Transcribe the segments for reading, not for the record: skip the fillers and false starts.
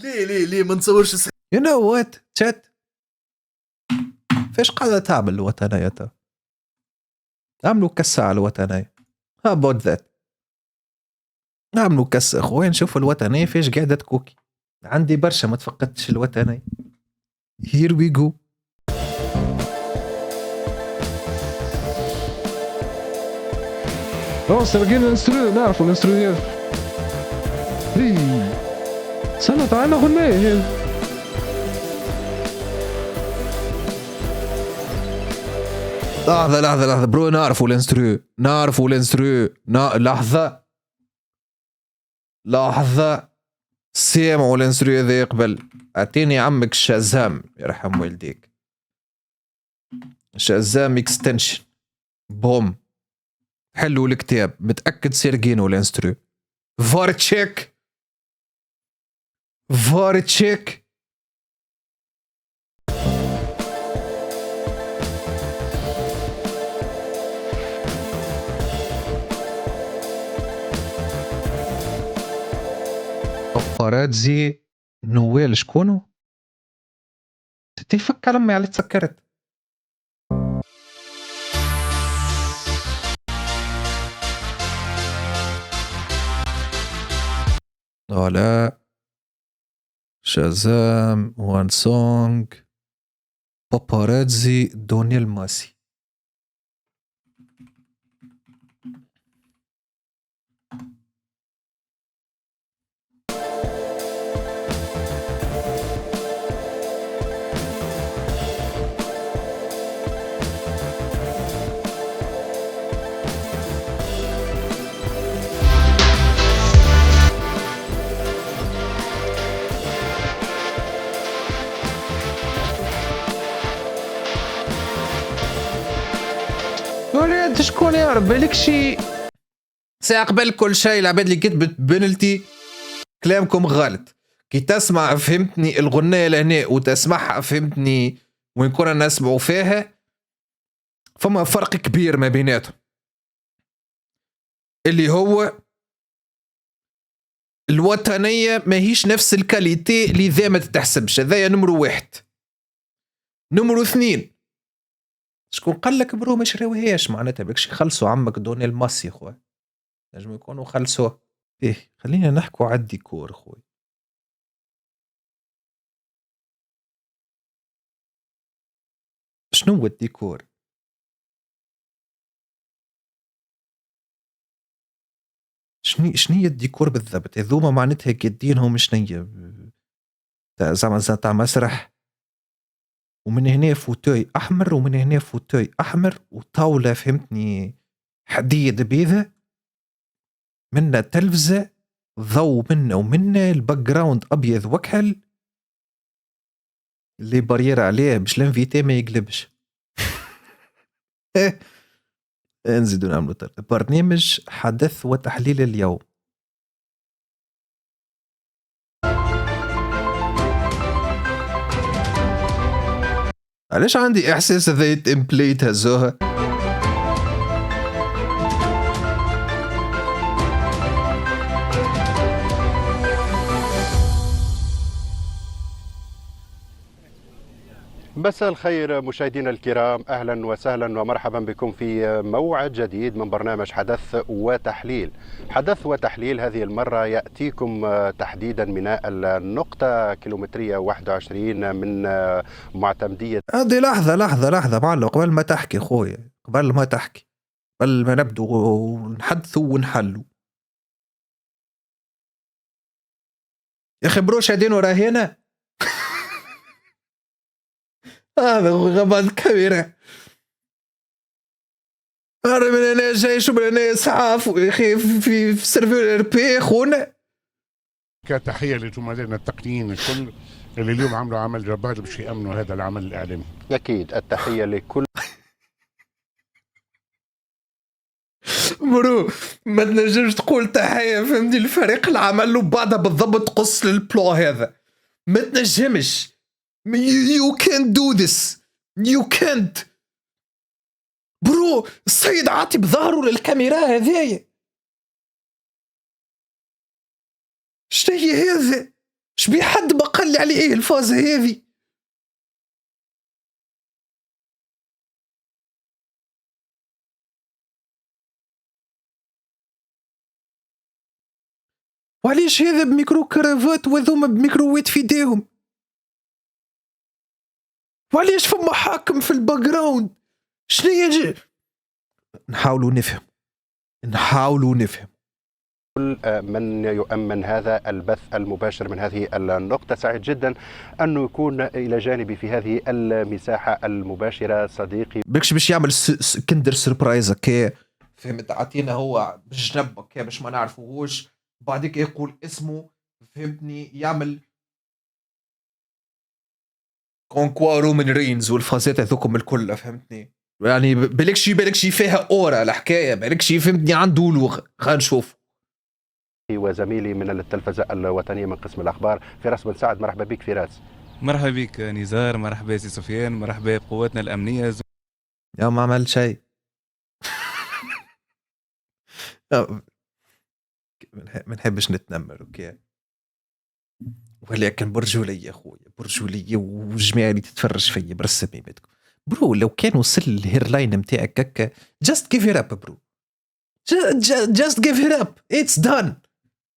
ليه ما نصورش You know what chat فاش قاعدة تعمل الوطنية تو عملوا كسة على الوطنية. how about that عملوا كسة اخويا نشوفوا الوطنية فاش قاعدة تكوكي. عندي برشا ما تفقدتش الوطنية. here we go. سرقين الانسترو نعرفوا الانسترويات سلط على غنية لحظة برو نعرفوا الانسترو لحظة سامعوا الانسترو هذا قبل. اعطيني عمك شازام يرحم والديك. شازام اكستنشن بوم حلوا الكتاب متأكد سيرقينو الانسترو. فار تشيك باباراتزي نويل شكونو تفك على امي على تسكرت. لا شازام وان سونغ باباراتزي دونيل ماسي. ولاد شكون يا رب بالك شي ساعة قبل كل شيء العباد اللي كتبت بنالتي كلامكم غلط. كي تسمع فهمتني الغنية لهنا وتسمعها فهمتني وين كنا نسمعوا فيها فما فرق كبير ما بيناتهم اللي هو الوطنية ماهيش نفس الكاليتي اللي ذا ما تتحسبش. هذايا نمرو 1. نمرو 2 شكون قال لك برو ما شراوهاش معناتها بكش يخلصوا عمك دونيل ماسي خويا نجم يكونوا خلصوه. خلينا نحكوا على الديكور خويا. شنو هو الديكور؟ شنية الديكور بالضبط؟ هذوما معناتها قادينهم شنية زعما تاع مسرح ومن هنا فوتوي احمر ومن هنا فوتوي احمر وطاوله فهمتني حديد بيضة منا تلفزة ضوء منا ومنا الباك جراوند ابيض وكحل اللي بارير عليه باش الانفيتي ما يقلبش. نزيدو نعملو برنامج حدث وتحليل اليوم. علاش عندي احساس هذا تمبليت هزوها؟ مساء الخير مشاهدينا الكرام، اهلا وسهلا ومرحبا بكم في موعد جديد من برنامج حدث وتحليل. حدث وتحليل هذه المره ياتيكم تحديدا من النقطه كيلومتريه 21 من معتمديه. هذه لحظه معلم قبل ما تحكي خويا، قبل ما نبدو نحدثوا ونحلوا. يا اخي بروش هادين وراهينا. هذا غبان الكاميرا. أنا من هنا جاي شو من هنا إسعاف يا أخي في سيرفر بي خونا. كتحية لزملائنا التقنيين الكل اللي اليوم عملوا عمل جبار باش يأمنوا هذا العمل الإعلامي. أكيد التحية لكل برو ما تنجمش تقول تحية فهمني الفريق العمل وبعدها بالضبط قص للبلو هذا. ما تنجمش. You can't do this. You can't. برو السيد عاطي بظهره للكاميرا هذايا. شنو هي هذا؟ شبي حد ما قال لي على ايه الفازة هذه؟ وعليش هذا بميكرو كرافات وهذوما بميكرووات في ايديهم؟ وعليش فما حاكم في الباك جراوند؟ شنو يجي؟ نحاولوا نفهم من يؤمن هذا البث المباشر من هذه النقطة. سعيد جدا أنه يكون إلى جانبي في هذه المساحة المباشرة صديقي. باش يعمل كندر سربرايز كي فهمت، عطينا هو بالجنب كي باش ما نعرفوهوش، بعدك يقول اسمه فهمتني، يعمل كونكوا رومان رينز والفازات هذوكم الكل فهمتني، يعني بالكشي فيها اورا الحكايه، بالكشي فهمتني عنده لغه. خلينا نشوف. وزميلي من التلفزة الوطنية من قسم الأخبار فراس بن سعد. مرحبا بك فراس. مرحبا بك نزار، مرحبا سي سفيان، مرحبا بقواتنا الأمنية. يا ما عمل شيء. ما نحبش نتنمر اوكي، ولكن برجولية اخويا، برجولية والجماعة اللي تتفرج فيا برسم يمتكم برو. لو كان وصل الهيرلاين متاعك هكا just give it up برو، just give it up.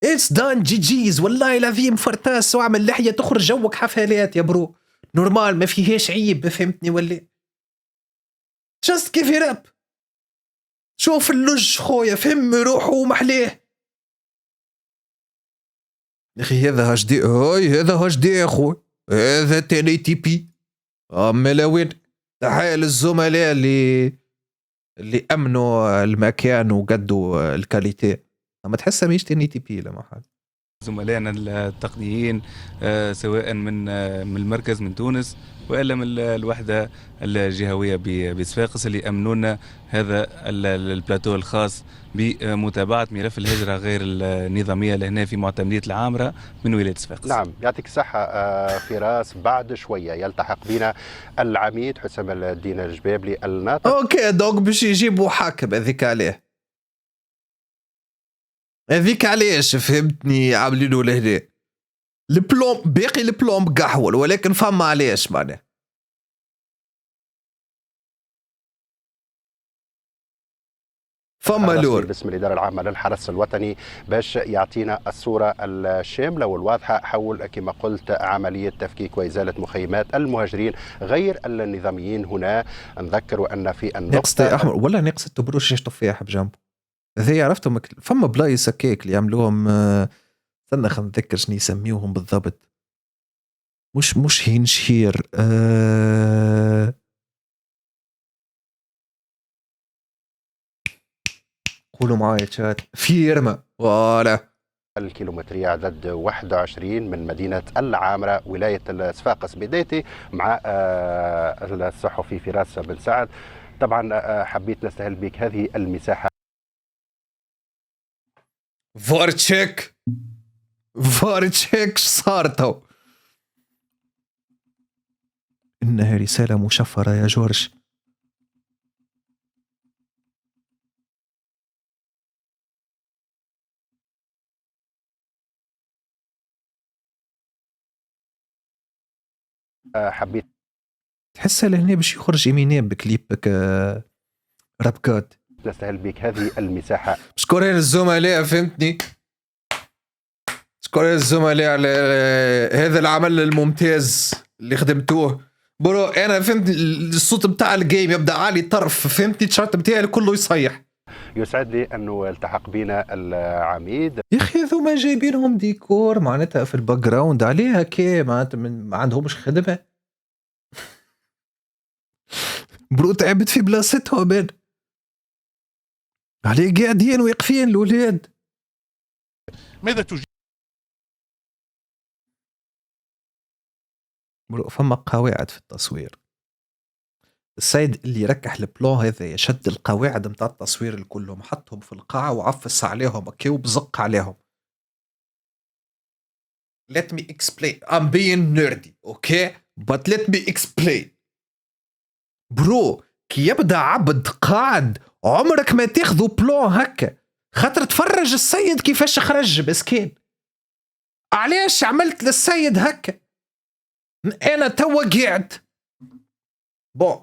it's done جي جيز والله العظيم. فرتاس واعمل لحية تخرج جوك حفلات يا برو، نورمال ما فيهاش عيب فهمتني ولا؟ just give it up. شوف اللج خويا فهم روحه محليه يا اخي. هذا اتش دي، هذا اتش دي يا اخوي، هذا 1080 بي. اما وين تحية للزملاء اللي امنوا المكان وقدوا الكاليتي. اما تحسها مش 1080 بي لا محل. زملائنا التقنيين سواء من المركز من تونس والا من الوحده الجهويه بصفاقس اللي امنونا هذا البلاتو الخاص بمتابعه ملف الهجره غير النظاميه لهنا في معتمديه العامره من ولايه صفاقس. نعم يعطيك الصحه فراس. بعد شويه يلتحق بنا العميد حسام الدين الجبابلي الناطق. اوكي دوك باش يجيبوا حاكم هذيك عليه، هذيك علاش فهمتني عاملينه لهنا البلوم باقي البلوم قحول، ولكن فما علاش معناه. فما لور باسم الإدارة العامة للحرس الوطني باش يعطينا الصورة الشاملة والواضحة حول كما قلت عملية تفكيك وإزالة مخيمات المهاجرين غير النظاميين هنا. نذكر أن في النقطة نقص أحمر ولا نقص تبروش شيش تفاح بجنبه. هذي عرفتهم فما بلايص هكاك اللي يعملوهم. استنى خلينا نتذكر شنو يسميوهم بالضبط. مش هينشهير قولوا معايا شات فيرما ولا الكيلومترية عدد 21 من مدينة العامرة ولاية صفاقس. بدايتي مع الصحفي فراس بن سعد. طبعا حبيت نستهل بك هذه المساحة. فارتشيك صارتو. إنها رسالة مشفرة يا جورج. حبيت تحسها لهنا باش يخرج إمينيم بكليبك راب كود. نستهل بك هذه المساحة. شكرا للزملاء فهمتني، شكرا للزملاء على هذا العمل الممتاز اللي خدمتوه برو. انا فهمت الصوت بتاع الجيم يبدا عالي طرف فهمتني، الشارت بتاعي كله يصيح. يسعد لي انه التحق بنا العميد. يا اخي ذوما جايبينهم ديكور معناتها في الباك جراوند عليها كي معناتها ما عندهمش خدمه برو. تعبت في بلاصتهم بين عليه قاعدين واقفين الاولاد. ماذا تجيب؟ فما قواعد في التصوير. السيد اللي ركح البلون هذا شد القواعد متاع التصوير الكلهم، حطهم في القاعة وعفس عليهم كي وبزق عليهم. Let me explain. I'm being nerdy, okay? But let me explain. برو كي يبدأ عبد قاعد عمرك ما تاخذوا بلون هكا، خاطر تفرج السيد كيفاش خرج مسكين. علاش عملت للسيد هكا؟ انا توا قاعد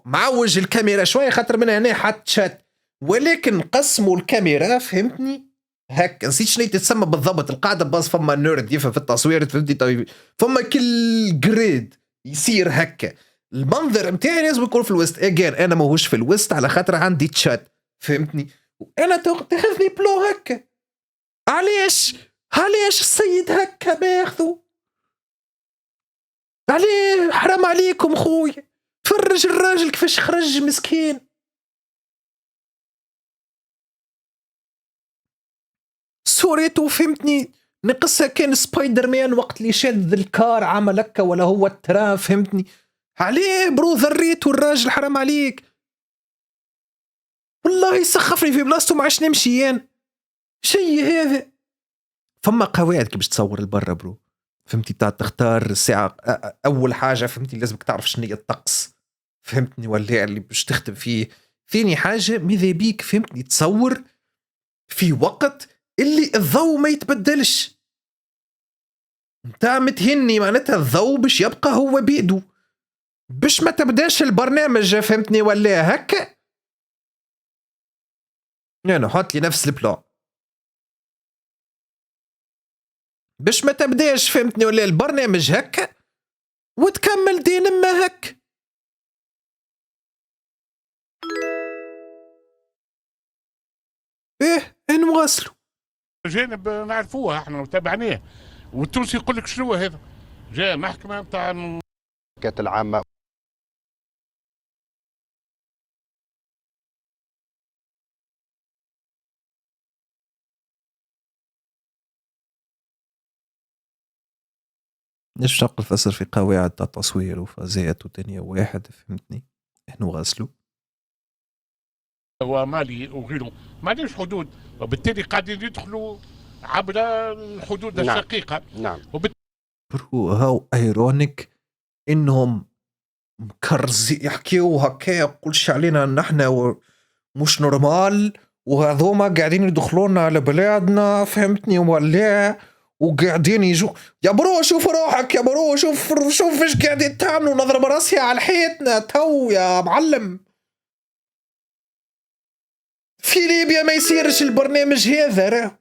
معوج الكاميرا شويه خاطر من هنا حط شات، ولكن قسموا الكاميرا فهمتني هكا. نسيت شنو تتسمى بالضبط القاعده، باص فما نيرد يفهم في التصوير فهمتني. طيب فما كل جريد يصير هكا. المنظر نتاعي لازم يكون في الوسط. اجين انا ماهوش في الوسط على خاطر عندي تشات فهمتني، وانا تاخذني بلو هكا. علاش السيد هكا ماخذو؟ عليه حرام عليكم خويا، فرج الراجل كيفاش خرج مسكين. سوريتو فهمتني نقصها كان سبايدر مان وقت اللي شاد الكار عمل هكا، ولا هو الترا فهمتني. عليه برو ذريتو الراجل حرام عليك والله يسخفني في بلاصتو ما عادش نمشي. شي هذا فما قواعد كي باش تصور البرا برو فهمتي، بتاع تختار الساعة. أول حاجة فهمتي لازمك تعرف شنو هي الطقس فهمتني، ولا اللي باش تخدم فيه. ثاني حاجة ماذا بيك فهمتني تصور في وقت اللي الضوء ما يتبدلش. انت متهني معناتها الضوء باش يبقى هو بيدو باش ما تبداش البرنامج فهمتني ولا هكا. يعني حط لي نفس البلان باش ما تبداش فهمتني ولا البرنامج هكا وتكمل دين ما هك. نواصلوا. جانب نعرفوها احنا وتابعناه، والتونسي يقول لك شنو هذا؟ جاء محكمه نتاع العامة. ليش نقل فسر في قواعد التصوير وفازات ودنيا واحد فهمتني. نواصلوا. ومالي وغيره ما عندهمش حدود، وبالتالي قاعدين يدخلوا عبر الحدود الشقيقه. نعم. برو هاو ايرونيك انهم مكرزي يحكيو هكا كل شيء علينا نحن مش نورمال، وهذوما قاعدين يدخلونا على بلادنا فهمتني ولا، وقاعدين يجوا. يا برو شوف روحك يا برو، شوف ايش قاعدين تعملوا، نضرب راسي على حيطنا تو يا معلم. في ليبيا ما يصيرش البرنامج هذا راه.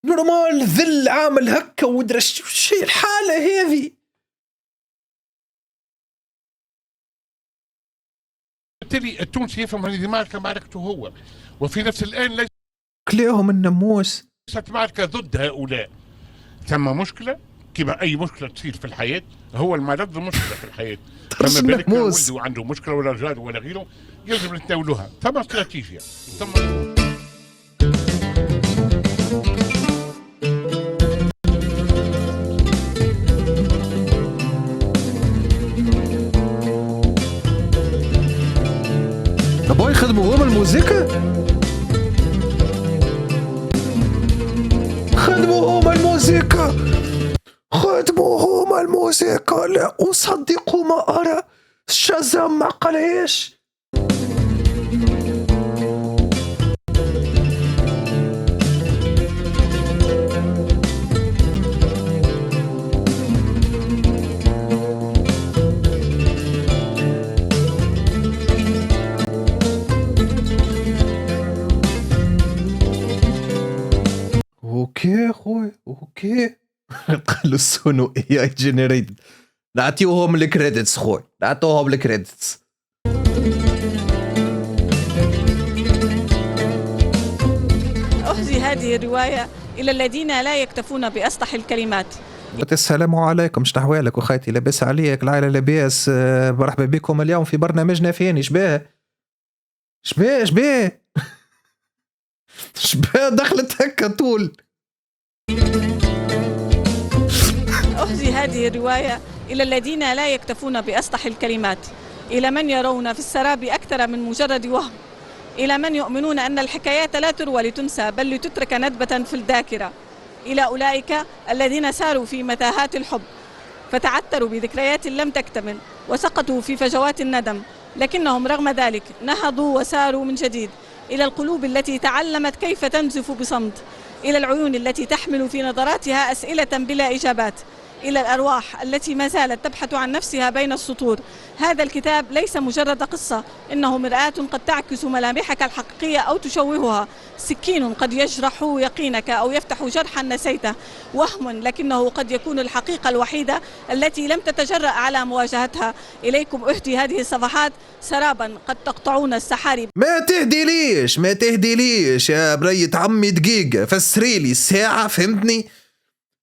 نورمال ذل عامل هكا ودرش شي الحالة هذه. بالتالي التونسي يفهم هذه معركة معركته هو، وفي نفس الآن ليست كليهم الناموس معركة ضد هؤلاء. ثم مشكلة كما أي مشكلة تصير في الحياة، هو المرض مشكلة في الحياة. فما بالك ولده عنده مشكلة ولا جاره ولا غيره يجب نتناولوها. ثم استراتيجية أبوي خدموا هم الموسيقى، خدموا هم الموسيقى. لا أصدق ما أرى. شازام ما قالهاش. اوكي خويا اوكي. قالوا سونو اي جنريتد. نعطيوهم الكريدتس خويا، نعطوهم الكريدتس. أهدي هذه الرواية إلى الذين لا يكتفون بأسطح الكلمات. السلام عليكم، شنو احوالك وخيتي؟ لاباس عليك؟ العائلة لاباس؟ مرحبا بكم اليوم في برنامجنا فين. شباه دخلت هكا طول. أهدي هذه الرواية إلى الذين لا يكتفون بأسطح الكلمات، إلى من يرون في السراب أكثر من مجرد وهم، إلى من يؤمنون أن الحكايات لا تروى لتنسى بل لتترك ندبة في الذاكرة، إلى أولئك الذين ساروا في متاهات الحب فتعثروا بذكريات لم تكتمل وسقطوا في فجوات الندم، لكنهم رغم ذلك نهضوا وساروا من جديد إلى القلوب التي تعلمت كيف تنزف بصمت، إلى العيون التي تحمل في نظراتها أسئلة بلا إجابات، إلى الأرواح التي ما زالت تبحث عن نفسها بين السطور. هذا الكتاب ليس مجرد قصة، إنه مرآة قد تعكس ملامحك الحقيقية أو تشوهها، سكين قد يجرح يقينك أو يفتح جرحا نسيته، وهم لكنه قد يكون الحقيقة الوحيدة التي لم تتجرأ على مواجهتها. إليكم أهدي هذه الصفحات سرابا قد تقطعون السحاري. ما تهدي ليش يا برية عمي، دقيقة فسري لي الساعة، فهمتني؟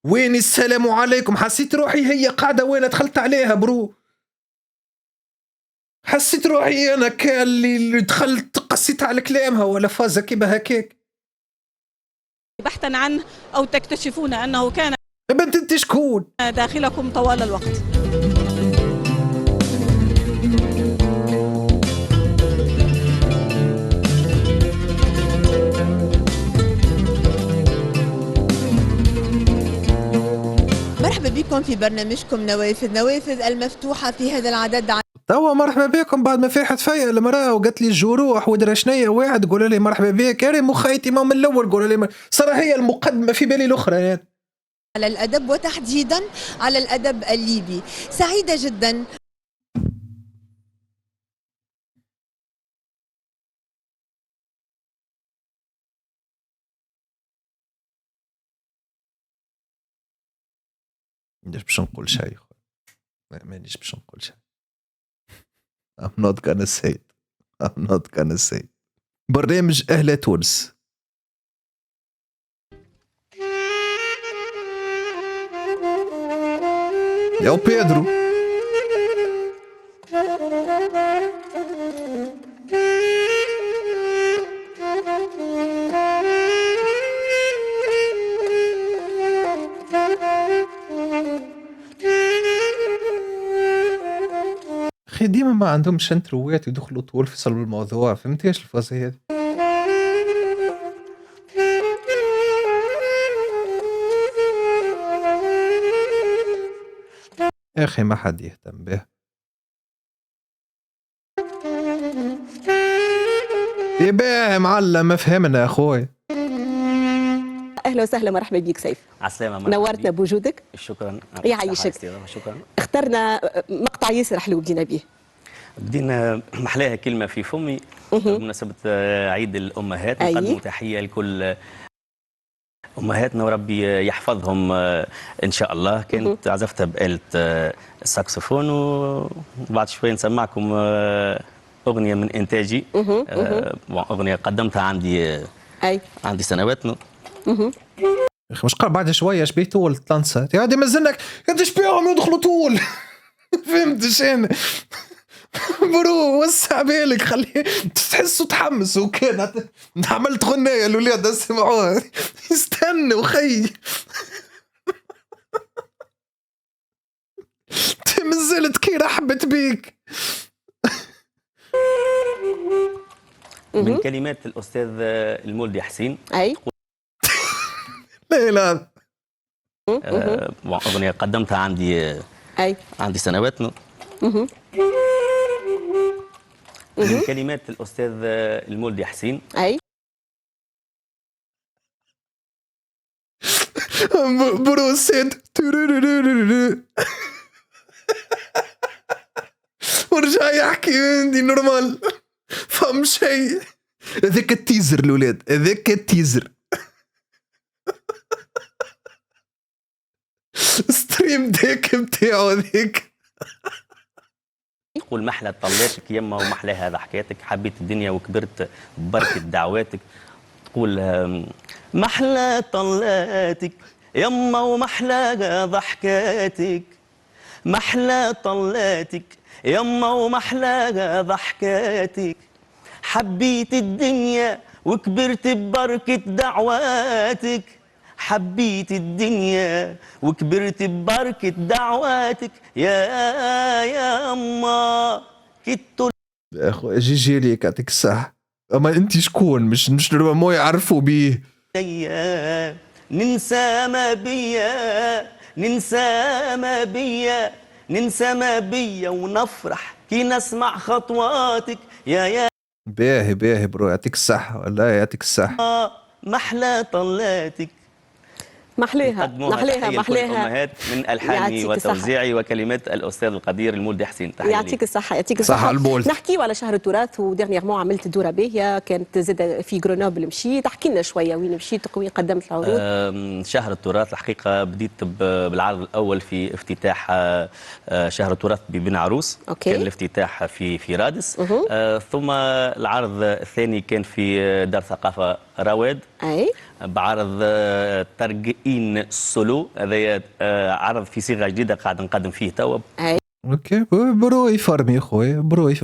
وين السلام عليكم؟ حسيت روحي هي قاعدة وين دخلت عليها برو، حسيت روحي أنا اللي دخلت قصيت على كلامها ولا فازة كيبها هكاك. بحثا عنه أو تكتشفون أنه كان بنت انت شكون داخلكم طوال الوقت. مرحبا بكم في برنامجكم نوافذ المفتوحة في هذا العدد. توا مرحبا بكم بعد ما فاحت فيا المرأة وقالت لي الجروح ودرا شنيا، واحد قول لي مرحبا بك، انا مخيتي ما من الاول قول لي صراحة هي المقدمة في بالي الاخرى يعني. على الأدب وتحديدا على الأدب الليبي. سعيدة جدا. مانيش باش نقول شيء، مانيش باش نقول شيء. I'm not gonna say it. I'm not gonna say it. برنامج أهل تونس. يا بيدرو اخي ديما ما عندهمش انتروات يدخلوا طول في صلب الموضوع، فهمتيش الفازة هذه؟ يا اخي ما حد يهتم به. يباه معلم فهمنا يا اخوي. اهلا وسهلا، مرحبا بك سيف. عسلامة، نورتنا بوجودك. شكرا. يعيشك. شكرا. اخترنا مقطع ياسر حلو بدينا به. بدينا محلاها كلمة في فمي بمناسبة عيد الأمهات. نقدم تحية لكل أمهاتنا وربي يحفظهم إن شاء الله. كانت عزفتها بآلة الساكسفون، وبعد شوي نسمعكم أغنية من إنتاجي. أغنية قدمتها عندي سنوات. اخي مش قال بعد شويه شبيه طول طلنسات يا دي مازلنك قداش بيهم يدخلوا طول. فهمتش انا برو وسع بالك خليه تحسوا تحمس وكان عملت غنايه الاولاد سمعوها استنوا خي. مازلت كي رحبت بيك. من كلمات الأستاذ المولدي حسين. لا أغنية قدمتها عندي سنوات. من كلمات الأستاذ المولدي حسين. بروسيد ورجع يحكي عندي نورمال فهم شيء. هذاك التيزر الولاد، هذاك التيزر. ستريم ديك بتاعو هذيك. تقول محلى طلاتك يما ومحلى هذا حكايتك، حبيت الدنيا وكبرت ببركة دعواتك. تقول محلى طلاتك يما ومحلى ضحكاتك، محلى طلاتك يما ومحلى ضحكاتك، حبيت الدنيا وكبرت ببركة دعواتك، حبيت الدنيا وكبرت ببركة دعواتك يا أما كنت. يا أخو جي ليك يعطيك الصح. أما أنت شكون؟ مش ما يعرفوا بيه. ننسى ما بيا، ننسى ما بيا، ننسى ما بيا ونفرح كي نسمع خطواتك يا باهي باهي برو، يعطيك الصحة والله يعطيك الصحة. محلى طلاتك محليها يقدموها محليها تحية لكل محليها. الأمهات من ألحاني يعطيك الصحة. وتوزيعي وكلمات الأستاذ القدير المولدي حسين. تحية يعطيك ليك. الصحة يعطيك صحة الصحة. البولد. نحكيو على شهر التراث، وديرنيغمون عملت دورة باهية كانت زاد في غرونوبل مشيت، احكي لنا شوية وين مشيت وين قدمت العروض. شهر التراث الحقيقة بديت بالعرض الأول في افتتاح شهر التراث ببن عروس. أوكي. كان الافتتاح في رادس. ثم العرض الثاني كان في دار ثقافة رواد. اي بعرض ترقين سولو، هذا عرض في صيغة جديدة قاعد نقدم فيه توا. اي اوكي برو يفرمي خويا برو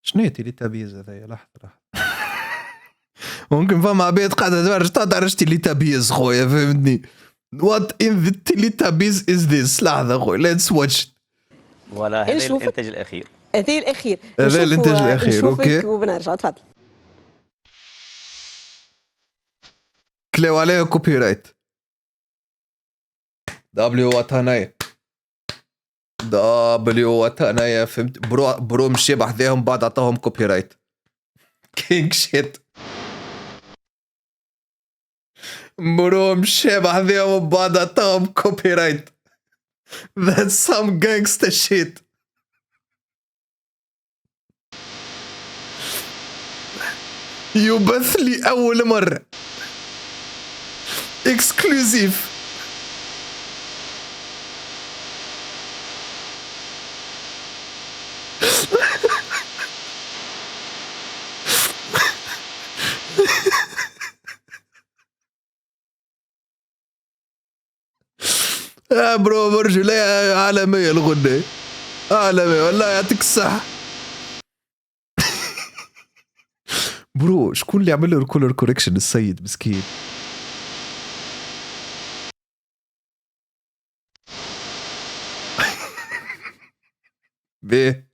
شنو هي تيلي تابيز هذايا؟ لحظة ممكن فما عباد قاعدة تعرف تيلي تابيز خويا فهمتني. وات ان ذا تيلي تابيز از ذيس؟ لحظة خويا ليتس واتش. ولا هذا نشوف. الإنتاج الأخير. هذا الأخير. هذا الإنتاج الأخير. أوكي وبنرجع تفضل. كلاو عليه كوبي رايت. دبليو وطنية فهمت برو مشي بحذاهم بعد عطاهم كوبي رايت. كينج شيت. برو مشي بحذاهم بعد عطاهم كوبي رايت. That's some gangster shit. يبث لي أول مرة اكسكلوزيف. برو برجو لا عالمية الغنى عالمية والله يعطيك الصحة. برو شكون اللي عمل له الكولر كوريكشن؟ السيد مسكين. بيه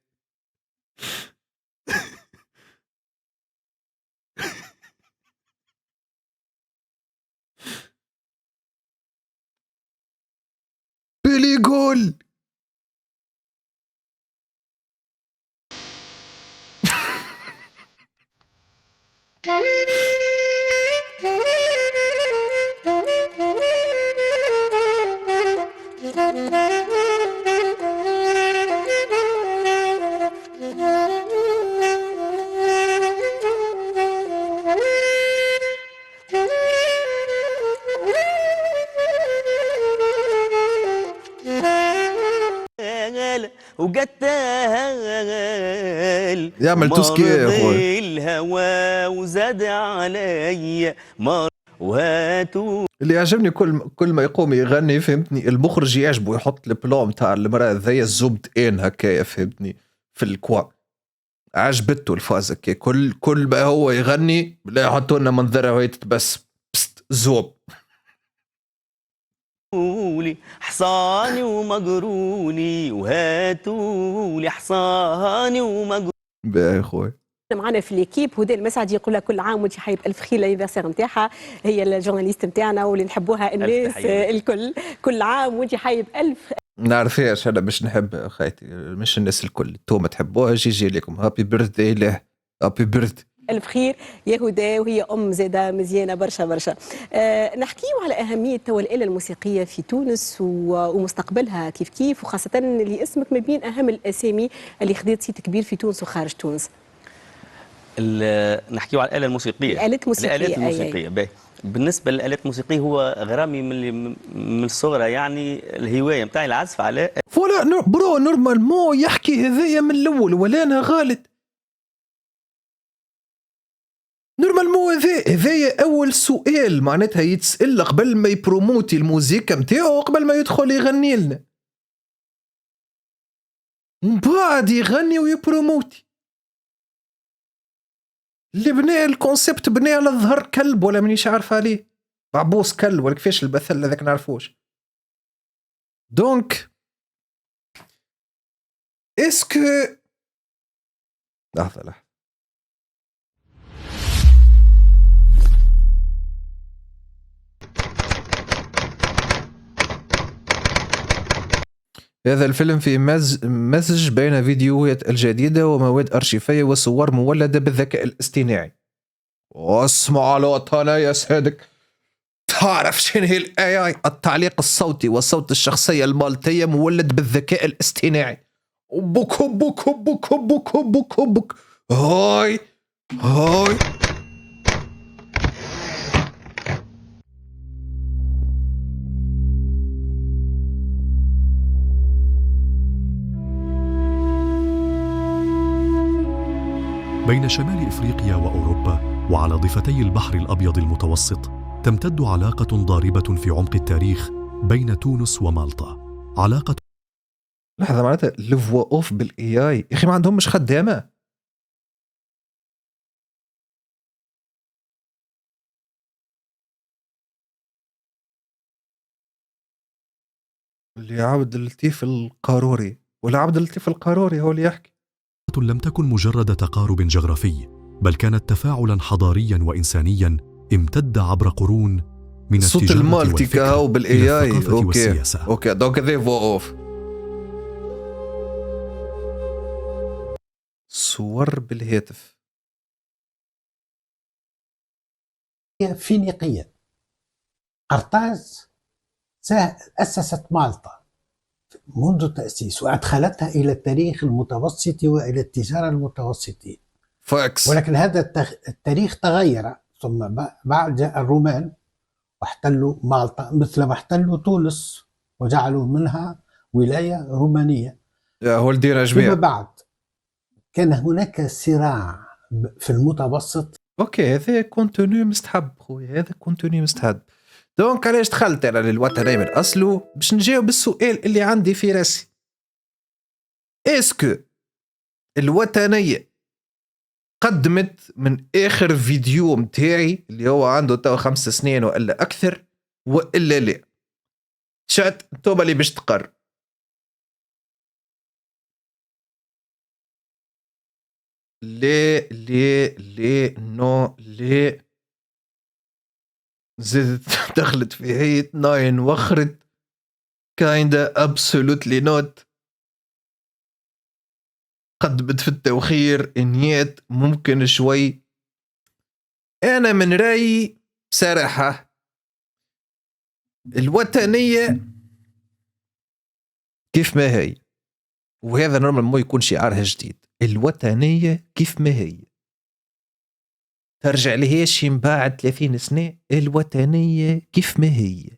بيلي جول. وقتال يعمل توسكي يا اخوي. الهوى وزاد علي وهاتوا. اللي يعجبني كل ما يقوم يغني فهمتني المخرج يعجبه يحط البلوم تاع المرأة ذي الزبد ان هكايا فهمتني في الكوا. عجبته الفاز هكا كل ما هو يغني لا يحطوا لنا منظرها وهي تتبس زوب. لي حصاني ومقروني وهاتوا لي حصاني ومقروني. يا اخوي معنا في ليكيب هدى المسعد يقول لها كل عام وانت حيب الف خير لانيفرسير نتاعها، هي الجورناليست نتاعنا واللي نحبوها الناس الكل. كل عام وانت حيب الف. نعرفيش انا مش نحب خيتي مش الناس الكل انتوما تحبوها جي لكم هابي بيرثدي له هابي بيرث. الف خير يا هدى، وهي ام زاده مزيانه برشا برشا. نحكيو على اهميه توا الآلة الموسيقيه في تونس ومستقبلها كيف وخاصه اللي اسمك ما بين اهم الاسامي اللي خديت صيت كبير في تونس وخارج تونس. نحكيو على الآلة الموسيقيه. الآلات الموسيقيه. الآلات الموسيقيه باهي. بالنسبه للآلات الموسيقيه هو غرامي من الصغرى، يعني الهوايه نتاعي العزف على فوالا برو نورمالمون يحكي هذايا من الاول ولا انا غلط؟ نورمالمون هذايا اول سؤال معناتها يتسأل قبل ما يبروموتي الموسيقى نتاعو قبل ما يدخل يغني لنا، من بعد يغني ويبروموتي. اللي بنى الكونسيبت بنى على ظهر كلب ولا مانيش عارف عليه بعبوس كلب ولا كيفاش البثل هذاك نعرفوش. دونك اسكو لحظة هذا الفيلم فيه مزج بين فيديوهات الجديدة ومواد أرشيفية وصور مولدة بالذكاء الاصطناعي. واسمع لوطنا يا صادق، تعرف شنو هي الاي اي؟ التعليق الصوتي وصوت الشخصية المالتية مولد بالذكاء الاصطناعي. بوك بوك بوك بوك بوك بوك. هاي هاي بين شمال إفريقيا وأوروبا وعلى ضفتي البحر الأبيض المتوسط تمتد علاقة ضاربة في عمق التاريخ بين تونس ومالطا. علاقة لحظة، معناتها الفوا اوف بالاي اي يا اخي ما عندهم مش خدامة. اللي عبد اللطيف القاروري، ولا عبد اللطيف القاروري هو اللي يحكي. لم تكن مجرد تقارب جغرافي، بل كانت تفاعلا حضاريا وإنسانيا امتد عبر قرون من الصوت التجارة المالتي كهو بالاي اي. اوكي والسياسة. اوكي دونك ذي فوا اوف. صور بالهاتف فينيقية. قرطاز أسست مالطا منذ التأسيس وأدخلتها إلى التاريخ المتوسط وإلى التجارة المتوسطين. فاكس. ولكن هذا التاريخ تغير، ثم بعد جاء الرومان واحتلوا مالطا مثل ما احتلوا تونس وجعلوا منها ولاية رومانية. يا هو الدير فيما جميع. بعد كان هناك صراع في المتوسط. اوكي هذا كونتوني مستحب خويا، هذا كونتوني مستحب. دونك علاش دخلت انا للوطنية من اصله؟ باش نجاوب السؤال اللي عندي في راسي. اسكو الوطنية قدمت من اخر فيديو متاعي اللي هو عنده تو 5 سنين والا اكثر والا لا؟ شات انتوما اللي باش تقر. ليه نو ليه زدت دخلت في هيئة 9 وخرت kinda absolutely not. قدمت في التوخير انيات ممكن شوي. انا من رأيي صراحة الوطنية كيف ما هي، وهذا نورمال مو يكون شعارها جديد، الوطنية كيف ما هي ترجع لهيش من بعد 30 سنة. الوطنية كيف ما هي